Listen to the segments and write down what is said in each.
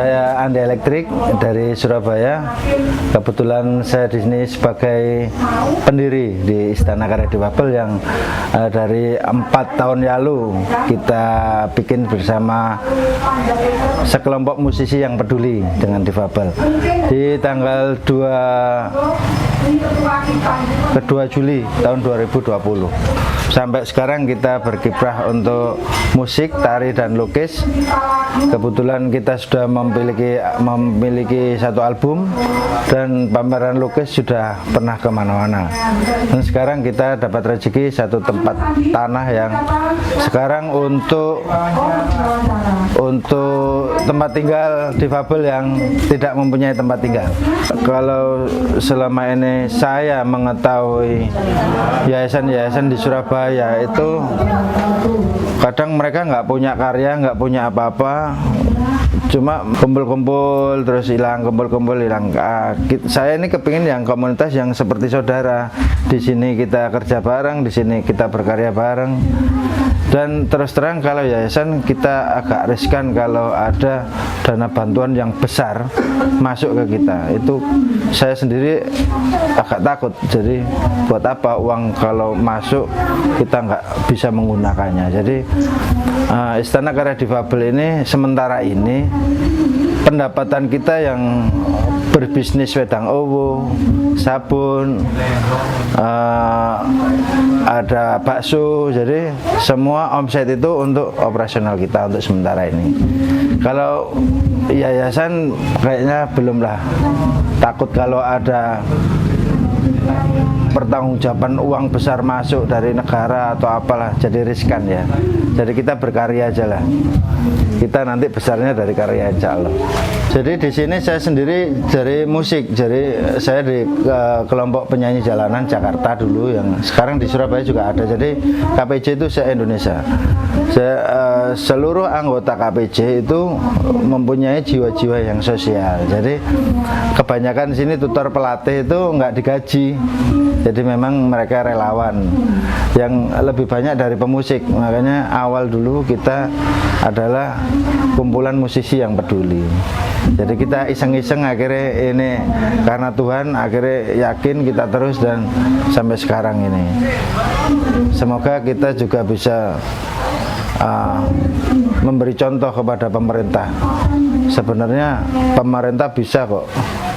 Saya Andi Elektrik dari Surabaya. Kebetulan saya di sini sebagai pendiri di Istana Karya Difabel yang dari 4 tahun lalu kita bikin bersama sekelompok musisi yang peduli dengan difabel. Di tanggal 2 Juli tahun 2020. Sampai sekarang kita berkiprah untuk musik, tari, dan lukis. Kebetulan kita sudah memiliki satu album dan pameran lukis sudah pernah kemana-mana. Dan sekarang kita dapat rezeki satu tempat tanah yang sekarang untuk tempat tinggal difabel yang tidak mempunyai tempat tinggal. Kalau selama ini saya mengetahui yayasan-yayasan di Surabaya itu kadang mereka nggak punya karya, nggak punya apa-apa, cuma kumpul-kumpul terus hilang, kumpul-kumpul hilang. Saya ini kepingin yang komunitas yang seperti saudara. Di sini kita kerja bareng, di sini kita berkarya bareng. Dan terus terang kalau yayasan kita agak riskan kalau ada dana bantuan yang besar masuk ke kita. Itu saya sendiri agak takut. Jadi buat apa uang kalau masuk kita nggak bisa menggunakannya. Jadi Istana Karya Difabel ini sementara ini pendapatan kita yang berbisnis wedang owo, sabun, ada bakso, jadi semua omset itu untuk operasional kita untuk sementara ini. Kalau yayasan kayaknya belum lah, takut kalau ada pertanggungjawaban uang besar masuk dari negara atau apalah, jadi riskan ya. Jadi kita berkarya aja lah. Kita nanti besarnya dari karya insya Allah. Jadi di sini saya sendiri dari musik. Jadi saya di kelompok penyanyi jalanan Jakarta dulu, yang sekarang di Surabaya juga ada. Jadi KPJ itu se-Indonesia. Seluruh anggota KPJ itu mempunyai jiwa-jiwa yang sosial. Jadi kebanyakan di sini tutor pelatih itu nggak digaji. Jadi memang mereka relawan yang lebih banyak dari pemusik. Makanya awal dulu kita adalah kumpulan musisi yang peduli. Jadi kita iseng-iseng akhirnya ini karena Tuhan akhirnya yakin kita terus dan sampai sekarang ini. Semoga kita juga bisa memberi contoh kepada pemerintah. Sebenarnya pemerintah bisa kok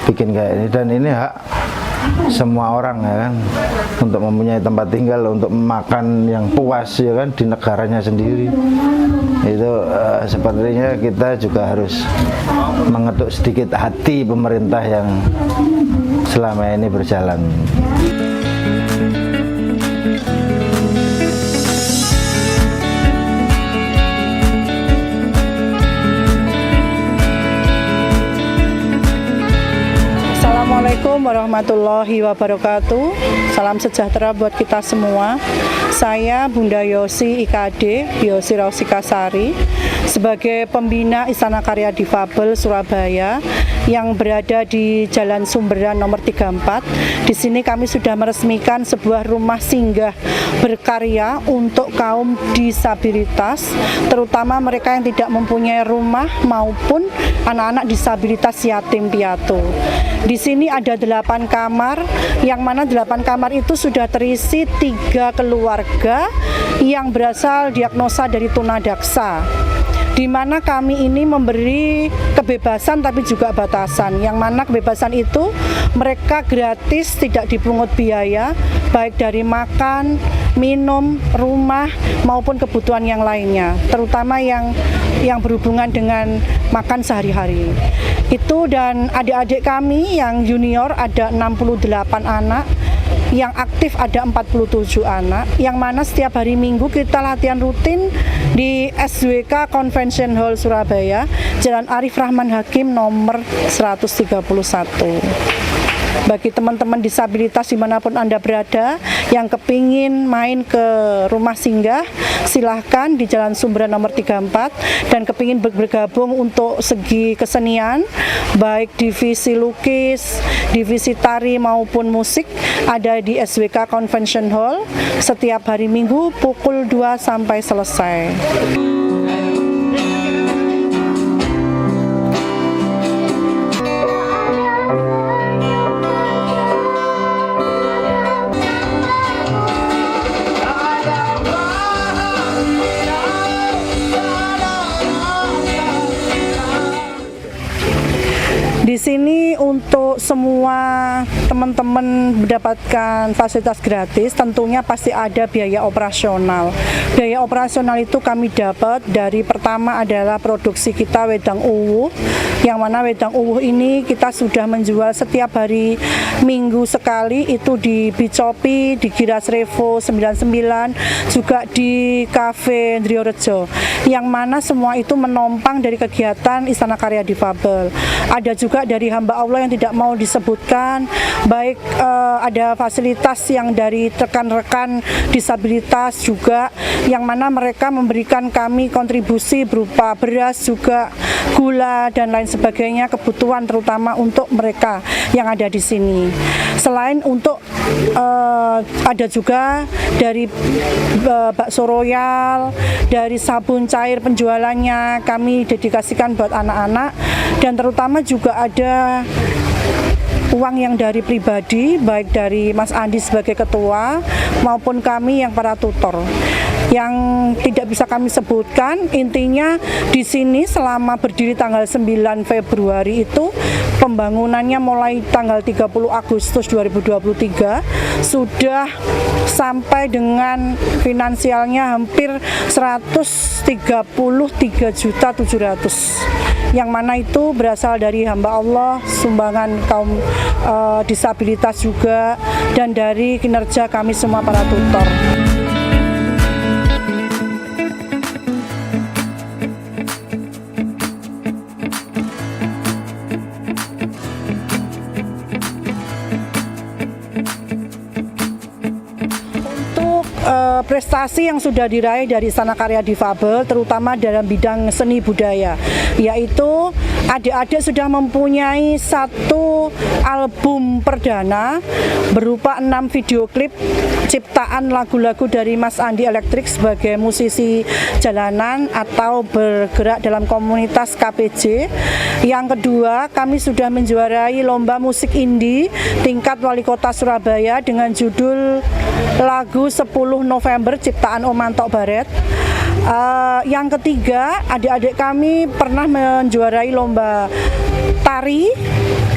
bikin kayak ini, dan ini hak semua orang ya kan, untuk mempunyai tempat tinggal, untuk makan yang puas ya kan di negaranya sendiri. Itu sepertinya kita juga harus mengetuk sedikit hati pemerintah yang selama ini berjalan. Assalamualaikum warahmatullahi wabarakatuh. Salam sejahtera buat kita semua. Saya Bunda Yosi IKD, Yosi Rausikasari, sebagai pembina Istana Karya Difabel Surabaya yang berada di Jalan Sumberan nomor 34. Di sini kami sudah meresmikan sebuah rumah singgah berkarya untuk kaum disabilitas, terutama mereka yang tidak mempunyai rumah maupun anak-anak disabilitas yatim piatu. Di sini ada 8 kamar, yang mana 8 kamar itu sudah terisi 3 keluarga yang berasal diagnosa dari tunadaksa, di mana kami ini memberi kebebasan tapi juga batasan, yang mana kebebasan itu mereka gratis, tidak dipungut biaya, baik dari makan, minum, rumah maupun kebutuhan yang lainnya, terutama yang berhubungan dengan makan sehari-hari. Itu, dan adik-adik kami yang junior ada 68 anak, yang aktif ada 47 anak, yang mana setiap hari Minggu kita latihan rutin di SWK Convention Hall Surabaya, Jalan Arif Rahman Hakim nomor 131. Bagi teman-teman disabilitas dimanapun Anda berada yang kepingin main ke rumah singgah, silahkan di Jalan Sumberan nomor 34, dan kepingin bergabung untuk segi kesenian, baik divisi lukis, divisi tari maupun musik, ada di SWK Convention Hall setiap hari Minggu pukul 2 sampai selesai. Di sini untuk semua teman-teman mendapatkan fasilitas gratis, tentunya pasti ada biaya operasional. Biaya operasional itu kami dapat dari pertama adalah produksi kita wedang uwuh, yang mana wedang uwuh ini kita sudah menjual setiap hari Minggu sekali, itu di Bicopi, di Giras Revo 99, juga di Cafe Ndriorejo, yang mana semua itu menopang dari kegiatan Istana Karya Difabel. Ada juga dari hamba Allah yang tidak mau disebutkan, baik ada fasilitas yang dari rekan-rekan disabilitas juga, yang mana mereka memberikan kami kontribusi berupa beras, juga gula dan lain sebagainya, kebutuhan terutama untuk mereka yang ada di sini. Selain untuk ada juga dari bakso royal, dari sabun cair penjualannya kami dedikasikan buat anak-anak, dan terutama juga ada uang yang dari pribadi, baik dari Mas Andi sebagai ketua maupun kami yang para tutor, yang tidak bisa kami sebutkan. Intinya di sini selama berdiri tanggal 9 Februari itu pembangunannya mulai tanggal 30 Agustus 2023 sudah sampai dengan finansialnya hampir 133.700.000, yang mana itu berasal dari hamba Allah, sumbangan kaum disabilitas juga, dan dari kinerja kami semua para tutor. Prestasi yang sudah diraih dari Istana Karya Difabel, terutama dalam bidang seni budaya, yaitu adik-adik sudah mempunyai satu album perdana berupa 6 video klip ciptaan lagu-lagu dari Mas Andi Elektrik sebagai musisi jalanan atau bergerak dalam komunitas KPJ. Yang kedua, kami sudah menjuarai lomba musik indie tingkat Wali Kota Surabaya dengan judul lagu 10 November ciptaan Om Mantok Baret. Yang ketiga, adik-adik kami pernah menjuarai lomba tari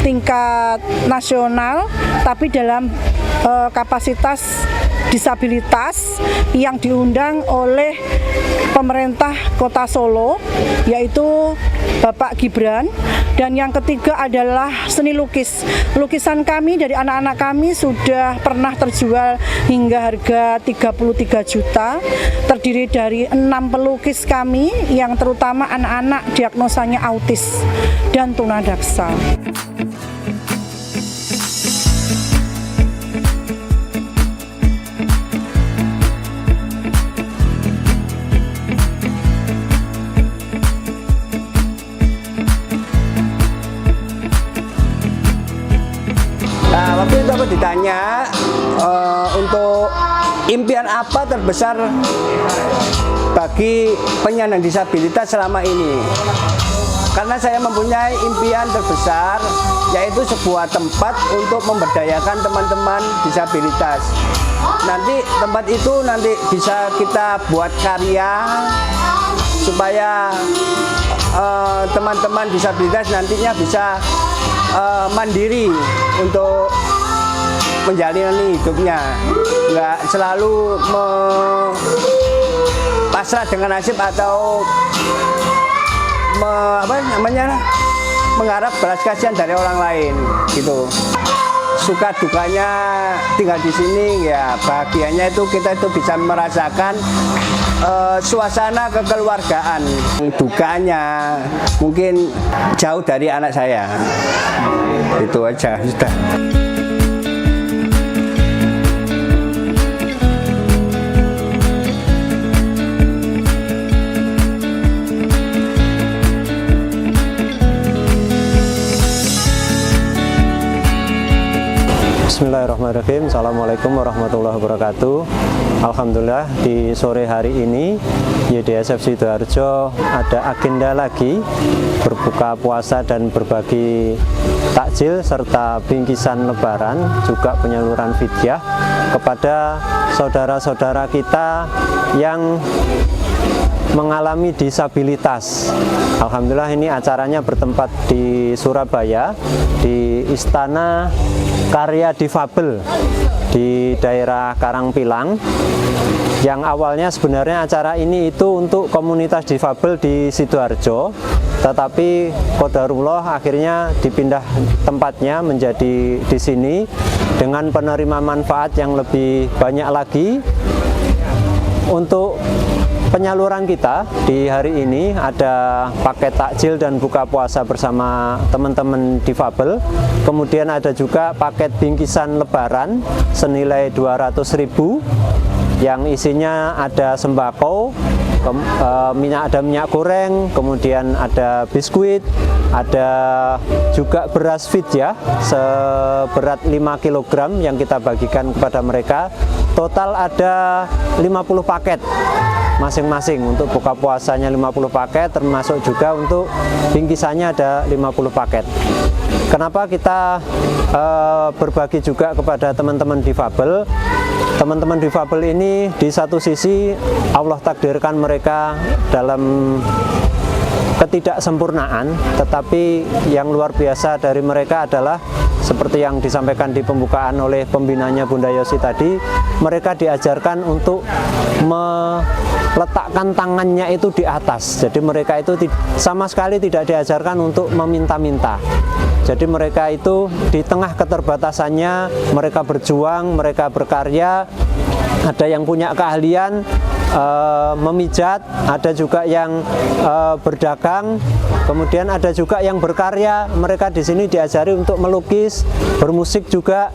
tingkat nasional, tapi dalam kapasitas disabilitas yang diundang oleh pemerintah Kota Solo, yaitu Bapak Gibran. Dan yang ketiga adalah seni lukis. Lukisan kami dari anak-anak kami sudah pernah terjual hingga harga 33 juta, terdiri dari 6 pelukis kami yang terutama anak-anak diagnosanya autis dan tunadaksa. Waktu itu aku ditanya untuk impian apa terbesar bagi penyandang disabilitas selama ini. Karena saya mempunyai impian terbesar, yaitu sebuah tempat untuk memberdayakan teman-teman disabilitas. Nanti tempat itu nanti bisa kita buat karya supaya teman-teman disabilitas nantinya bisa mandiri untuk menjalani hidupnya, nggak selalu pasrah dengan nasib atau mengharap belas kasihan dari orang lain gitu. Suka dukanya tinggal di sini, ya bahagianya itu kita itu bisa merasakan suasana kekeluargaan. Dukanya mungkin jauh dari anak saya, itu aja sudah. Bismillahirrahmanirrahim. Assalamualaikum warahmatullahi wabarakatuh. Alhamdulillah di sore hari ini YDSF Sidoarjo ada agenda lagi berbuka puasa dan berbagi takjil serta bingkisan lebaran, juga penyaluran fidyah kepada saudara-saudara kita yang mengalami disabilitas. Alhamdulillah ini acaranya bertempat di Surabaya, di Istana Karya Difabel di daerah Karangpilang. Yang awalnya sebenarnya acara ini itu untuk komunitas difabel di Sidoarjo, tetapi qadarullah akhirnya dipindah tempatnya menjadi di sini dengan penerima manfaat yang lebih banyak lagi. Untuk penyaluran kita di hari ini ada paket takjil dan buka puasa bersama teman-teman difabel. Kemudian ada juga paket bingkisan lebaran senilai 200.000 yang isinya ada sembako, ada minyak goreng, kemudian ada biskuit, ada juga beras fit ya, seberat 5 kg yang kita bagikan kepada mereka. Total ada 50 paket masing-masing, untuk buka puasanya 50 paket, termasuk juga untuk bingkisannya ada 50 paket. Kenapa kita berbagi juga kepada teman-teman difabel? Teman-teman difabel ini di satu sisi Allah takdirkan mereka dalam ketidaksempurnaan, tetapi yang luar biasa dari mereka adalah seperti yang disampaikan di pembukaan oleh pembinanya Bunda Yosi tadi, mereka diajarkan untuk meletakkan tangannya itu di atas. Jadi mereka itu sama sekali tidak diajarkan untuk meminta-minta. Jadi mereka itu di tengah keterbatasannya, mereka berjuang, mereka berkarya. Ada yang punya keahlian memijat, ada juga yang berdagang, kemudian ada juga yang berkarya. Mereka di sini diajari untuk melukis, bermusik juga.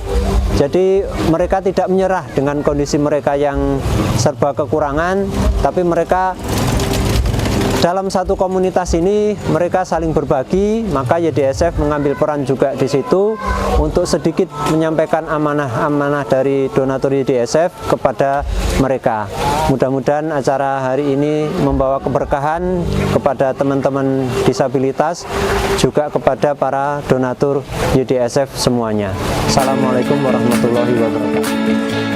Jadi mereka tidak menyerah dengan kondisi mereka yang serba kekurangan, tapi mereka dalam satu komunitas ini mereka saling berbagi. Maka YDSF mengambil peran juga di situ untuk sedikit menyampaikan amanah-amanah dari donatur YDSF kepada mereka. Mudah-mudahan acara hari ini membawa keberkahan kepada teman-teman disabilitas, juga kepada para donatur YDSF semuanya. Assalamualaikum warahmatullahi wabarakatuh.